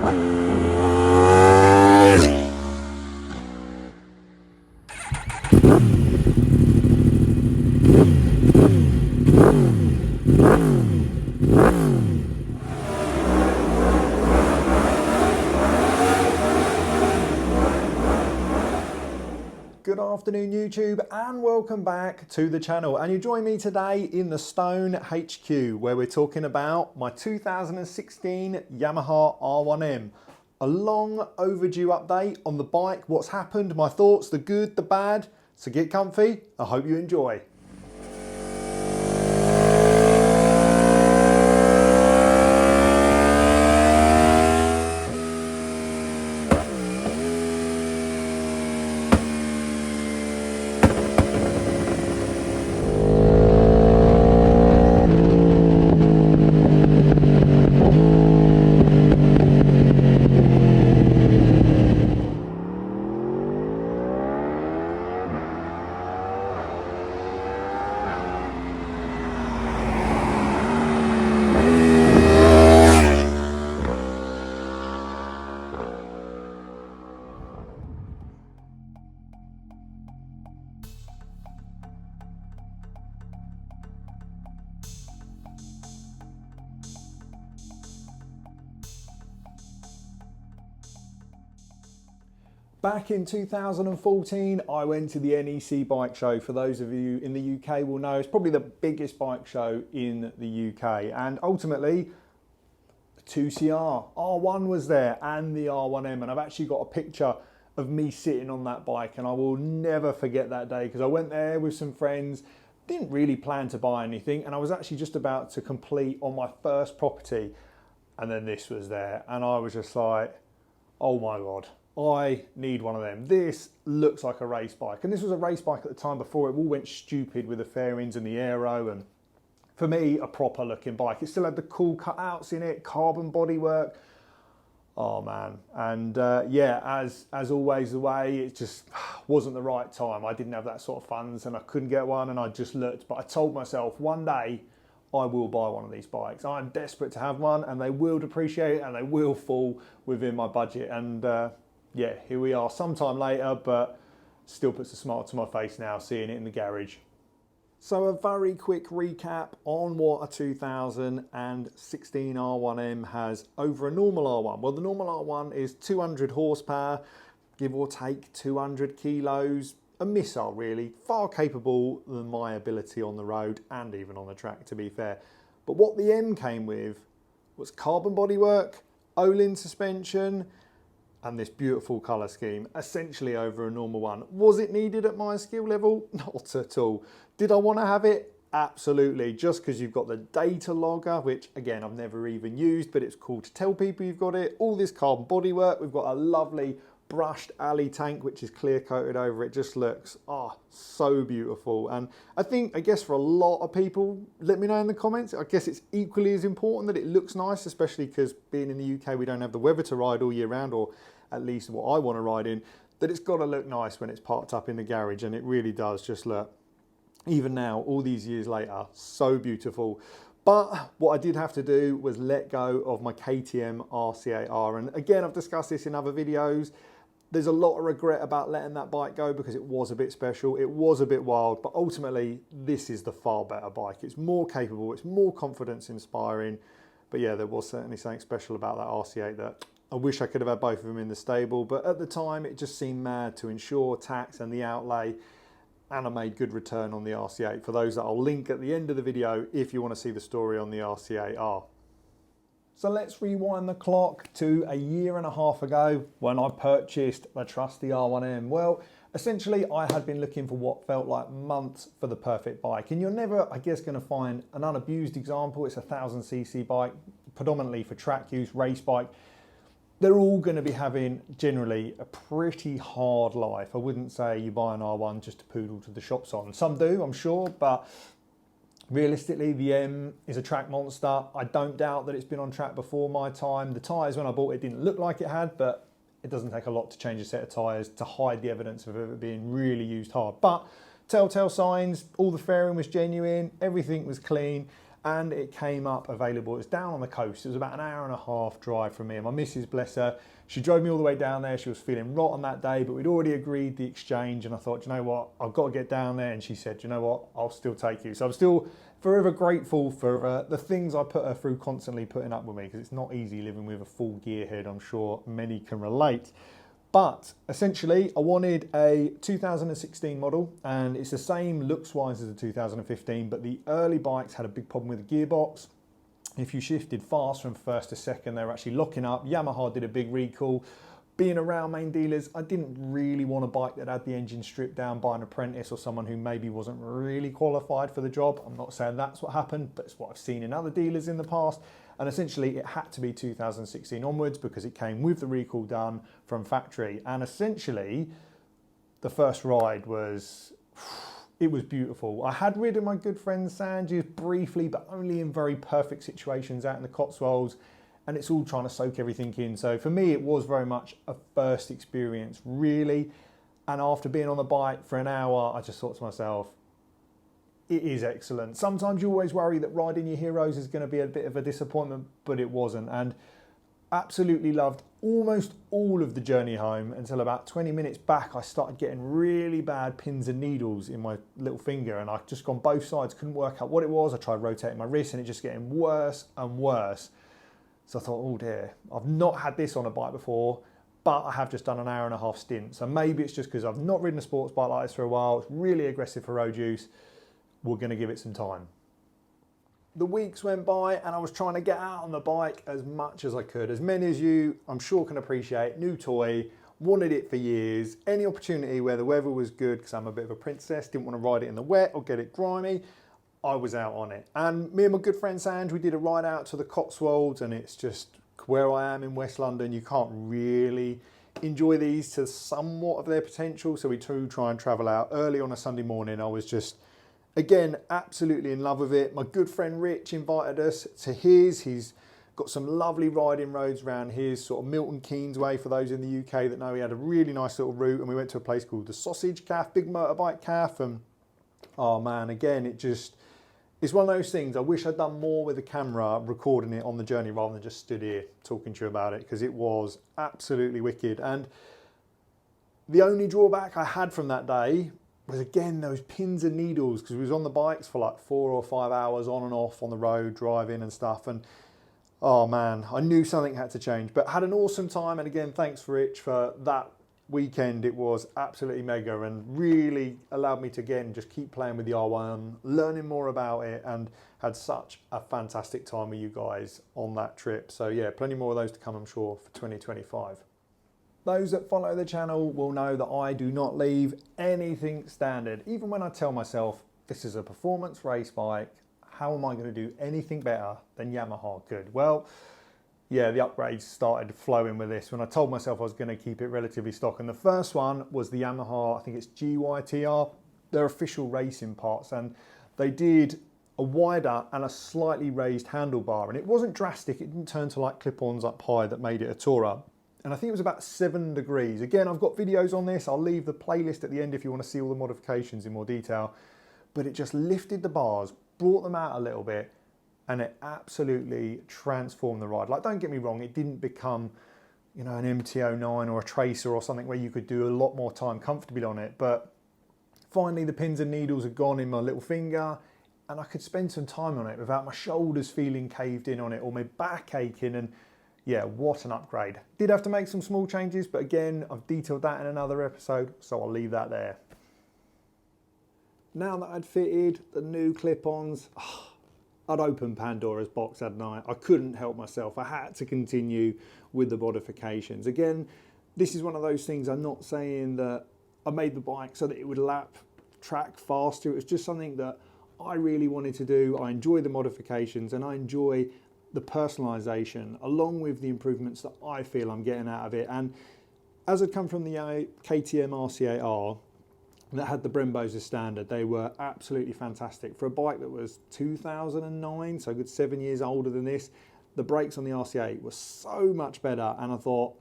Good afternoon YouTube and welcome back to the channel, and you join me today in the Stone HQ where we're talking about my 2016 Yamaha R1M. A long overdue update on the bike, what's happened, my thoughts, the good, the bad. So get comfy, I hope you enjoy. Back in 2014, I went to the NEC bike show. For those of you in the UK will know, it's probably the biggest bike show in the UK. And ultimately, the 2CR, R1 was there and the R1M. And I've actually got a picture of me sitting on that bike. And I will never forget that day because I went there with some friends, didn't really plan to buy anything. And I was actually just about to complete on my first property. And then this was there. And I was just like, oh my God. I need one of them. This looks like a race bike. And this was a race bike at the time before it all went stupid with the fairings and the aero. And for me, a proper looking bike. It still had the cool cutouts in it, carbon bodywork. Oh man. And yeah, as always the way, it just wasn't the right time. I didn't have that sort of funds and I couldn't get one and I just looked. But I told myself one day I will buy one of these bikes. I'm desperate to have one and they will depreciate and they will fall within my budget. And yeah, here we are sometime later, but still puts a smile to my face now seeing it in the garage. So a very quick recap on what a 2016 R1M has over a normal R1. Well, the normal R1 is 200 horsepower, give or take 200 kilos, a missile really, far capable than my ability on the road and even on the track, to be fair. But what the M came with was carbon bodywork, Olin suspension, and this beautiful colour scheme, essentially over a normal one. Was it needed at my skill level? Not at all. Did I want to have it? Absolutely. Just because you've got the data logger, which again, I've never even used, but it's cool to tell people you've got it. All this carbon bodywork. We've got a lovely brushed alley tank, which is clear coated over it. Just looks, so beautiful. And I guess for a lot of people, let me know in the comments, I guess it's equally as important that it looks nice, especially because being in the UK, we don't have the weather to ride all year round, or at least what I want to ride in, that it's got to look nice when it's parked up in the garage, and it really does just look, even now, all these years later, so beautiful. But what I did have to do was let go of my KTM RC8R, and again, I've discussed this in other videos. There's a lot of regret about letting that bike go because it was a bit special, it was a bit wild, but ultimately, this is the far better bike. It's more capable, it's more confidence inspiring, but yeah, there was certainly something special about that RC8 that I wish I could have had both of them in the stable, but at the time it just seemed mad to insure, tax and the outlay, and I made good return on the RC8 for those that I'll link at the end of the video if you want to see the story on the RC8R. So let's rewind the clock to a year and a half ago when I purchased the trusty R1M. Well, essentially I had been looking for what felt like months for the perfect bike, and you're never, I guess, going to find an unabused example. It's a 1000cc bike, predominantly for track use, race bike. They're all going to be having generally a pretty hard life. I wouldn't say you buy an R1 just to poodle to the shops on. Some do, I'm sure, but realistically, the M is a track monster. I don't doubt that it's been on track before my time. The tyres, when I bought it, didn't look like it had, but it doesn't take a lot to change a set of tyres to hide the evidence of it being really used hard. But telltale signs, all the fairing was genuine, everything was clean, and it came up available. It was down on the coast. It was about an hour and a half drive from me, and my missus, bless her, she drove me all the way down there. She was feeling rotten that day, but we'd already agreed the exchange, and I thought, you know what, I've got to get down there. And she said, you know what, I'll still take you. So I'm still forever grateful for the things I put her through, constantly putting up with me, because it's not easy living with a full gearhead. I'm sure many can relate. But essentially, I wanted a 2016 model, and it's the same looks-wise as the 2015, but the early bikes had a big problem with the gearbox. If you shifted fast from first to second, they were actually locking up. Yamaha did a big recall. Being around main dealers, I didn't really want a bike that had the engine stripped down by an apprentice or someone who maybe wasn't really qualified for the job. I'm not saying that's what happened, but it's what I've seen in other dealers in the past. And essentially it had to be 2016 onwards because it came with the recall done from factory. And essentially the first ride was, it was beautiful. I had ridden my good friend Sanji briefly, but only in very perfect situations out in the Cotswolds. And it's all trying to soak everything in. So for me, it was very much a first experience, really. And after being on the bike for an hour, I just thought to myself, it is excellent. Sometimes you always worry that riding your heroes is going to be a bit of a disappointment, but it wasn't. And absolutely loved almost all of the journey home until about 20 minutes back, I started getting really bad pins and needles in my little finger, and I'd just gone both sides, couldn't work out what it was. I tried rotating my wrist and it just getting worse and worse. So I thought, oh dear, I've not had this on a bike before, but I have just done an hour and a half stint. So maybe it's just because I've not ridden a sports bike like this for a while. It's really aggressive for road use. We're going to give it some time. The weeks went by and I was trying to get out on the bike as much as I could. As many as you, I'm sure, can appreciate, new toy, wanted it for years. Any opportunity where the weather was good, because I'm a bit of a princess, didn't want to ride it in the wet or get it grimy, I was out on it. And me and my good friend Sanj, we did a ride out to the Cotswolds, and it's just where I am in West London. You can't really enjoy these to somewhat of their potential. So we do try and travel out early on a Sunday morning. I was just, again, absolutely in love with it. My good friend Rich invited us to his. He's got some lovely riding roads around his, sort of Milton Keynes way, for those in the UK that know. He had a really nice little route, and we went to a place called the Sausage Calf, big motorbike calf. And oh man, again, it's one of those things. I wish I'd done more with the camera, recording it on the journey rather than just stood here talking to you about it, because it was absolutely wicked. And the only drawback I had from that day was, again, those pins and needles, because we was on the bikes for like 4 or 5 hours on and off on the road, driving and stuff. And oh man, I knew something had to change, but had an awesome time. And again, thanks for Rich for that weekend. It was absolutely mega and really allowed me to, again, just keep playing with the R1, learning more about it, and had such a fantastic time with you guys on that trip. So yeah, plenty more of those to come, I'm sure, for 2025. Those that follow the channel will know that I do not leave anything standard. Even when I tell myself this is a performance race bike, how am I going to do anything better than Yamaha could? Well, yeah, the upgrades started flowing with this when I told myself I was going to keep it relatively stock. And the first one was the Yamaha, I think it's GYTR, their official racing parts. And they did a wider and a slightly raised handlebar. And it wasn't drastic. It didn't turn to like clip-ons up high that made it a tourer. And I think it was about 7 degrees. Again, I've got videos on this. I'll leave the playlist at the end if you want to see all the modifications in more detail. But it just lifted the bars, brought them out a little bit, and it absolutely transformed the ride. Like, don't get me wrong, it didn't become, you know, an MT-09 or a Tracer or something where you could do a lot more time comfortably on it. But finally, the pins and needles had gone in my little finger, and I could spend some time on it without my shoulders feeling caved in on it or my back aching. And yeah, what an upgrade. Did have to make some small changes, but again, I've detailed that in another episode, so I'll leave that there. Now that I'd fitted the new clip-ons, I'd opened Pandora's box, hadn't I? I couldn't help myself. I had to continue with the modifications. Again, this is one of those things. I'm not saying that I made the bike so that it would lap track faster. It was just something that I really wanted to do. I enjoy the modifications and I enjoy the personalisation along with the improvements that I feel I'm getting out of it. And as I'd come from the KTM RC8R, that had the Brembos as standard, they were absolutely fantastic. For a bike that was 2009, so a good 7 years older than this, the brakes on the RC8 were so much better, and I thought,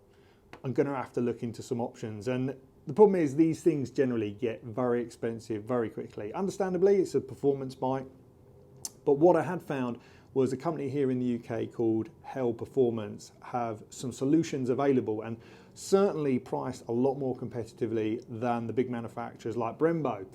I'm going to have to look into some options. And the problem is these things generally get very expensive very quickly. Understandably, it's a performance bike, But what I had found was a company here in the UK called HEL Performance have some solutions available, and certainly priced a lot more competitively than the big manufacturers like Brembo.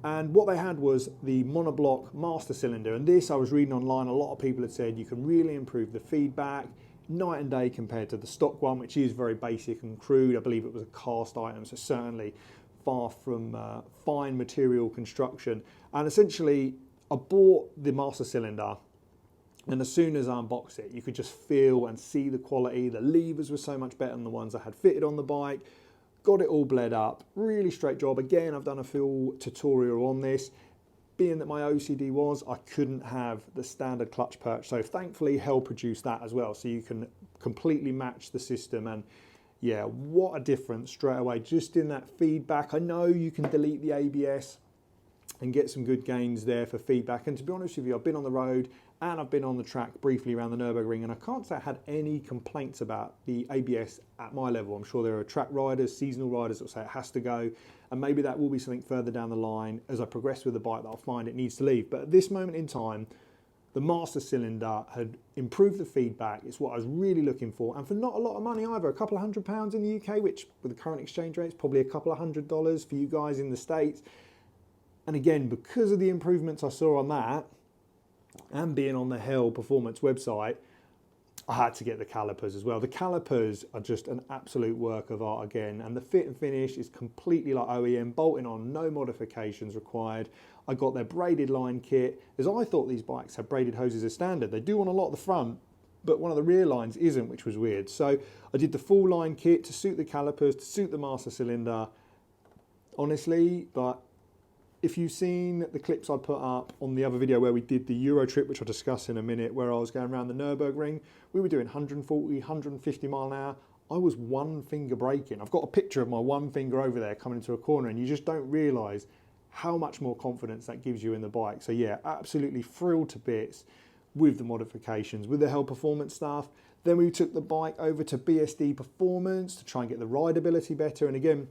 And what they had was the monoblock master cylinder, and this I was reading online, a lot of people had said you can really improve the feedback night and day compared to the stock one, which is very basic and crude. I believe it was a cast item, so certainly far from fine material construction. And essentially I bought the master cylinder, and as soon as I unboxed it, you could just feel and see the quality. The levers were so much better than the ones I had fitted on the bike. Got it all bled up, really straight job. Again, I've done a full tutorial on this. Being that my OCD was, I couldn't have the standard clutch perch. So thankfully, HEL produced that as well. So you can completely match the system. And yeah, what a difference straight away, just in that feedback. I know you can delete the ABS and get some good gains there for feedback. And to be honest with you, I've been on the road and I've been on the track briefly around the Nürburgring, and I can't say I had any complaints about the ABS at my level. I'm sure there are track riders, seasonal riders that will say it has to go, and maybe that will be something further down the line as I progress with the bike that I'll find it needs to leave. But at this moment in time, the master cylinder had improved the feedback. It's what I was really looking for, and for not a lot of money either, a couple of £100 in the UK, which with the current exchange rate is probably a couple of $100 for you guys in the States. And again, because of the improvements I saw on that, and being on the HEL Performance website, I had to get the calipers as well. The calipers are just an absolute work of art again, and the fit and finish is completely like OEM, bolting on, no modifications required. I got their braided line kit, as I thought these bikes had braided hoses as standard. They do on a lot of the front, but one of the rear lines isn't, which was weird. So I did the full line kit to suit the calipers, to suit the master cylinder. Honestly, but if you've seen the clips I put up on the other video where we did the Euro trip, which I'll discuss in a minute, where I was going around the Nürburgring, we were doing 140, 150 mile an hour. I was one finger braking. I've got a picture of my one finger over there coming into a corner, and you just don't realise how much more confidence that gives you in the bike. So yeah, absolutely thrilled to bits with the modifications, with the HEL Performance stuff. Then we took the bike over to BSD Performance to try and get the rideability better. And again,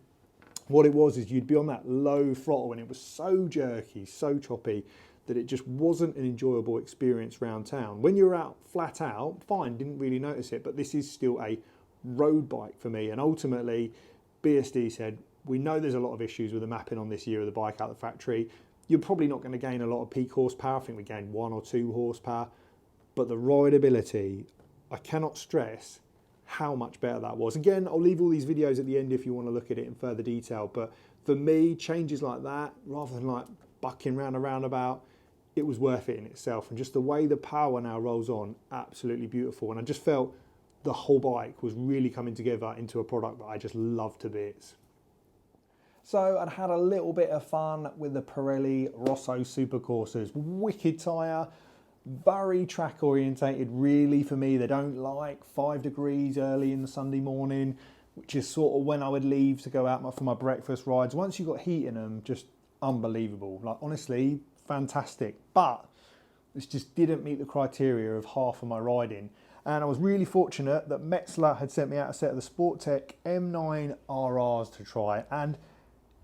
what it was is you'd be on that low throttle and it was so jerky, so choppy, that it just wasn't an enjoyable experience around town. When you're out flat out, fine, didn't really notice it, but this is still a road bike for me. And ultimately, BSD said, we know there's a lot of issues with the mapping on this year of the bike out the factory. You're probably not going to gain a lot of peak horsepower. I think we gained 1 or 2 horsepower, but the rideability, I cannot stress how much better that was. Again, I'll leave all these videos at the end if you want to look at it in further detail, but for me, changes like that, rather than like bucking round a roundabout, it was worth it in itself. And just the way the power now rolls on, absolutely beautiful. And I just felt the whole bike was really coming together into a product that I just love to bits. So I'd had a little bit of fun with the Pirelli Rosso Supercorsas. Wicked tyre, very track orientated really for me. They don't like 5 degrees early in the Sunday morning, which is sort of when I would leave to go out for my breakfast rides. Once you got heat in them, just unbelievable. Like honestly, fantastic. But this just didn't meet the criteria of half of my riding. And I was really fortunate that Metzeler had sent me out a set of the Sportec M9 RRs to try, and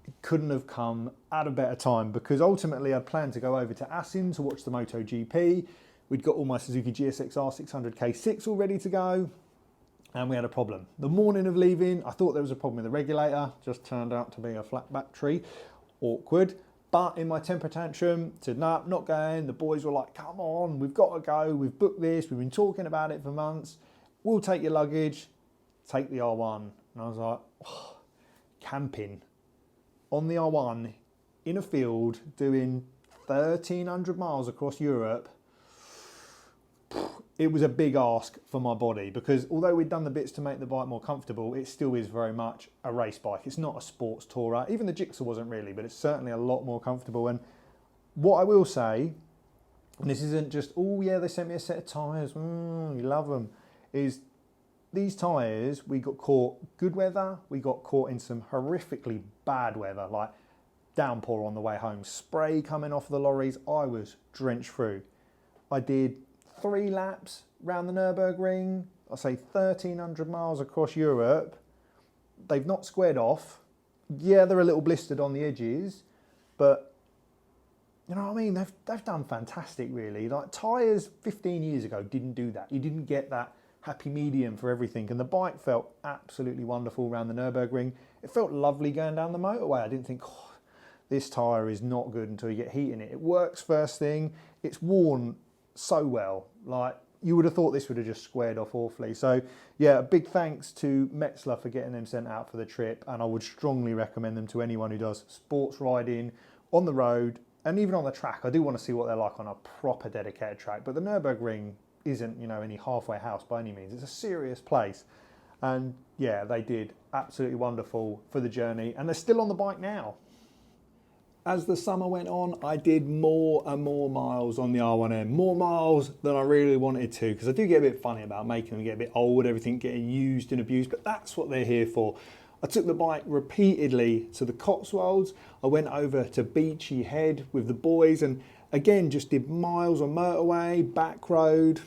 it couldn't have come at a better time, because ultimately I'd planned to go over to Assen to watch the MotoGP. We'd got all my Suzuki GSX-R 600K6 all ready to go, and we had a problem. The morning of leaving, I thought there was a problem with the regulator, just turned out to be a flat battery. Awkward. But in my temper tantrum, said, no, not going. The boys were like, come on, we've got to go. We've booked this. We've been talking about it for months. We'll take your luggage, take the R1. And I was like, oh, camping on the R1 in a field doing 1,300 miles across Europe. It was a big ask for my body, because although we'd done the bits to make the bike more comfortable, it still is very much a race bike. It's not a sports tourer. Even the Gixxer wasn't really, but it's certainly a lot more comfortable. And what I will say, and this isn't just, oh yeah, they sent me a set of tyres, you love them, is these tyres, we got caught good weather, we got caught in some horrifically bad weather, like downpour on the way home, spray coming off the lorries. I was drenched through. I did 3 laps round the Nürburgring, I say 1,300 miles across Europe. They've not squared off. Yeah, they're a little blistered on the edges, but you know what I mean? They've done fantastic, really. Like tyres 15 years ago didn't do that. You didn't get that happy medium for everything, and the bike felt absolutely wonderful around the Nürburgring. It felt lovely going down the motorway. I didn't think, oh, this tyre is not good until you get heat in it. It works first thing. It's worn so well. Like, you would have thought this would have just squared off awfully. So yeah, a big thanks to Metzeler for getting them sent out for the trip, and I would strongly recommend them to anyone who does sports riding on the road and even on the track. I do want to see what they're like on a proper dedicated track, but the Nürburgring isn't, you know, any halfway house by any means. It's a serious place, and yeah, they did absolutely wonderful for the journey, and they're still on the bike now. As the summer went on, I did more and more miles on the R1M, more miles than I really wanted to, because I do get a bit funny about making them get a bit old, everything getting used and abused, but that's what they're here for. I took the bike repeatedly to the Cotswolds. I went over to Beachy Head with the boys, and again, just did miles on motorway, back road.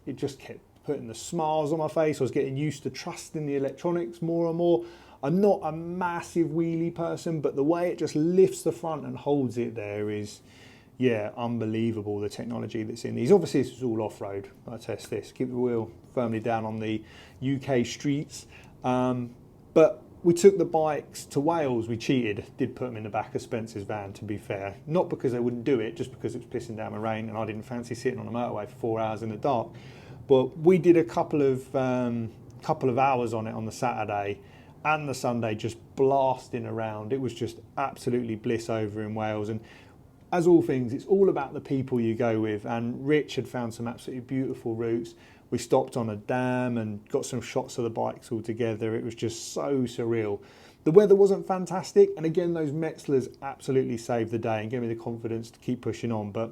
It just kept putting the smiles on my face. I was getting used to trusting the electronics more and more. I'm not a massive wheelie person, but the way it just lifts the front and holds it there is, yeah, unbelievable, the technology that's in these. Obviously, this is all off-road. I test this, keep the wheel firmly down on the UK streets. But we took the bikes to Wales. We cheated, did put them in the back of Spencer's van, to be fair. Not because they wouldn't do it, just because it was pissing down with rain and I didn't fancy sitting on the motorway for 4 hours in the dark. But we did a couple of hours on it on the Saturday, and the Sunday just blasting around. It was just absolutely bliss over in Wales. And as all things, it's all about the people you go with. And Rich had found some absolutely beautiful routes. We stopped on a dam and got some shots of the bikes all together. It was just so surreal. The weather wasn't fantastic. And again, those Metzelers absolutely saved the day and gave me the confidence to keep pushing on. But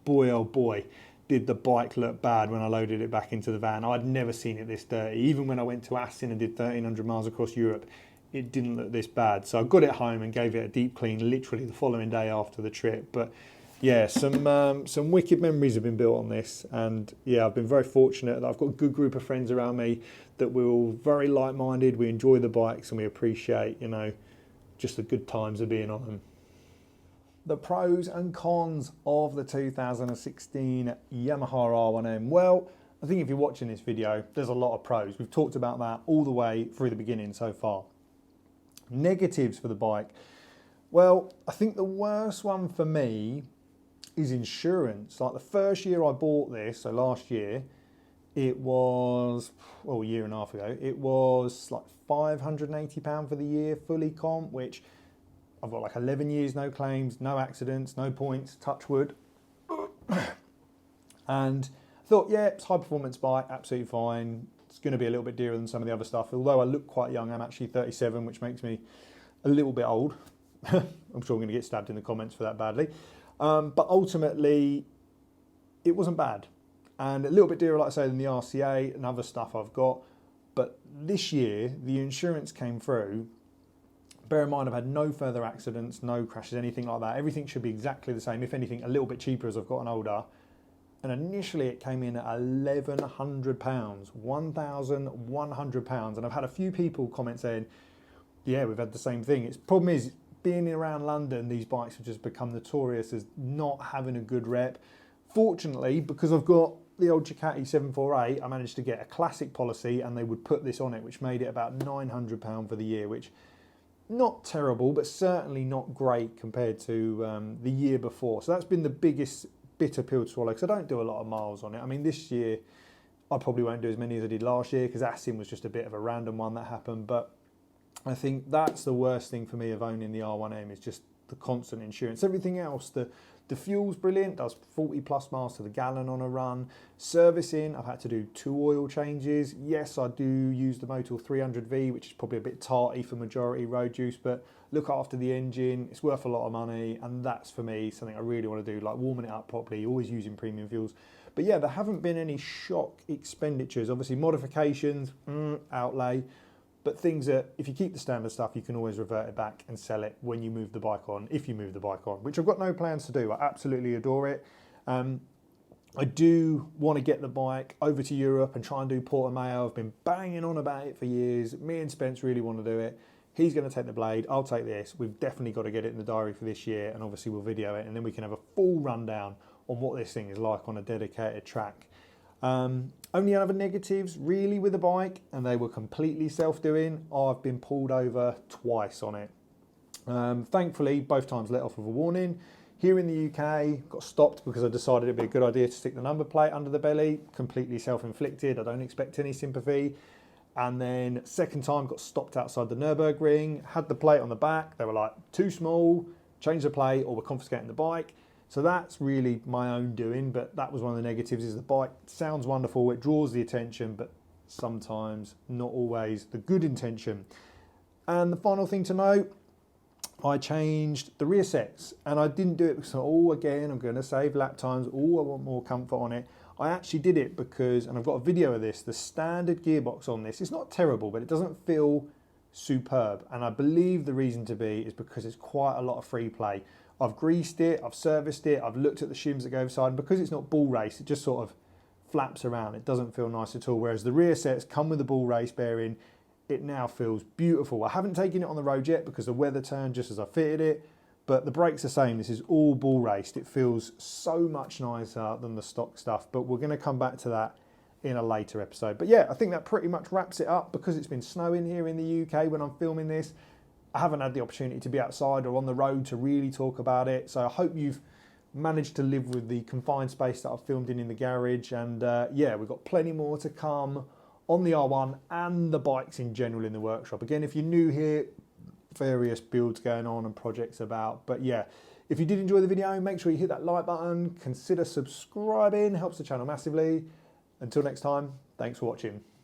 boy, oh boy, did the bike look bad when I loaded it back into the van. I'd never seen it this dirty. Even when I went to Aston and did 1,300 miles across Europe, it didn't look this bad. So I got it home and gave it a deep clean literally the following day after the trip. But yeah, some wicked memories have been built on this. And yeah, I've been very fortunate that I've got a good group of friends around me that we're all very like-minded. We enjoy the bikes and we appreciate, you know, just the good times of being on them. The pros and cons of the 2016 Yamaha R1M. Well, I think if you're watching this video, there's a lot of pros. We've talked about that all the way through the beginning so far. Negatives for the bike. Well, I think the worst one for me is insurance. Like the first year I bought this, so last year, it was, well, a year and a half ago, it was like £580 for the year, fully comp, which I've got like 11 years, no claims, no accidents, no points, touch wood. And I thought, yeah, it's a high performance bike, absolutely fine. It's going to be a little bit dearer than some of the other stuff. Although I look quite young, I'm actually 37, which makes me a little bit old. I'm sure I'm going to get stabbed in the comments for that badly. But ultimately, it wasn't bad. And a little bit dearer, like I say, than the RCA and other stuff I've got. But this year, the insurance came through. Bear in mind, I've had no further accidents, no crashes, anything like that. Everything should be exactly the same, if anything, a little bit cheaper as I've gotten older. And initially it came in at £1,100, £1,100. And I've had a few people comment saying, yeah, we've had the same thing. Its problem is, being around London, these bikes have just become notorious as not having a good rep. Fortunately, because I've got the old Ducati 748, I managed to get a classic policy and they would put this on it, which made it about £900 for the year, which not terrible, but certainly not great compared to the year before. So that's been the biggest bitter pill to swallow, because I don't do a lot of miles on it. I mean, this year I probably won't do as many as I did last year, because Aston was just a bit of a random one that happened. But I think that's the worst thing for me of owning the R1M, is just the constant insurance. Everything else, the fuel's brilliant, does 40 plus miles to the gallon on a run. Servicing, I've had to do 2 oil changes. Yes, I do use the Motul 300V, which is probably a bit tarty for majority road use, but look after the engine. It's worth a lot of money, and that's for me something I really want to do, like warming it up properly, always using premium fuels. But yeah, there haven't been any shock expenditures. Obviously modifications, outlay, but things that, if you keep the standard stuff, you can always revert it back and sell it when you move the bike on, if you move the bike on, which I've got no plans to do. I absolutely adore it. I do want to get the bike over to Europe and try and do Portimao. I've been banging on about it for years. Me and Spence really want to do it. He's going to take the blade, I'll take this. We've definitely got to get it in the diary for this year, and obviously we'll video it, and then we can have a full rundown on what this thing is like on a dedicated track. Only other negatives really with the bike, and they were completely self-doing. I've been pulled over twice on it. Thankfully, both times let off with a warning. Here in the UK, got stopped because I decided it'd be a good idea to stick the number plate under the belly. Completely self-inflicted, I don't expect any sympathy. And then second time, got stopped outside the Nürburgring, had the plate on the back. They were like, too small, change the plate or we're confiscating the bike. So that's really my own doing, but that was one of the negatives, is the bike sounds wonderful, it draws the attention, but sometimes not always the good intention. And the final thing to note, I changed the rear sets, and I didn't do it because, again, I'm going to save lap times, I want more comfort on it. I actually did it because, and I've got a video of this, the standard gearbox on this, it's not terrible, but it doesn't feel superb. And I believe the reason to be is because it's quite a lot of free play. I've greased it, I've serviced it, I've looked at the shims that go inside, and because it's not ball race, it just sort of flaps around. It doesn't feel nice at all. Whereas the rear sets come with the ball race bearing, it now feels beautiful. I haven't taken it on the road yet because the weather turned just as I fitted it, but the brakes are the same. This is all ball raced. It feels so much nicer than the stock stuff, but we're going to come back to that in a later episode. But yeah, I think that pretty much wraps it up. Because it's been snowing here in the UK when I'm filming this, I haven't had the opportunity to be outside or on the road to really talk about it. So I hope you've managed to live with the confined space that I've filmed in the garage. And yeah, we've got plenty more to come on the R1 and the bikes in general in the workshop. Again, if you're new here, various builds going on and projects about. But yeah, if you did enjoy the video, make sure you hit that like button, consider subscribing, helps the channel massively. Until next time, thanks for watching.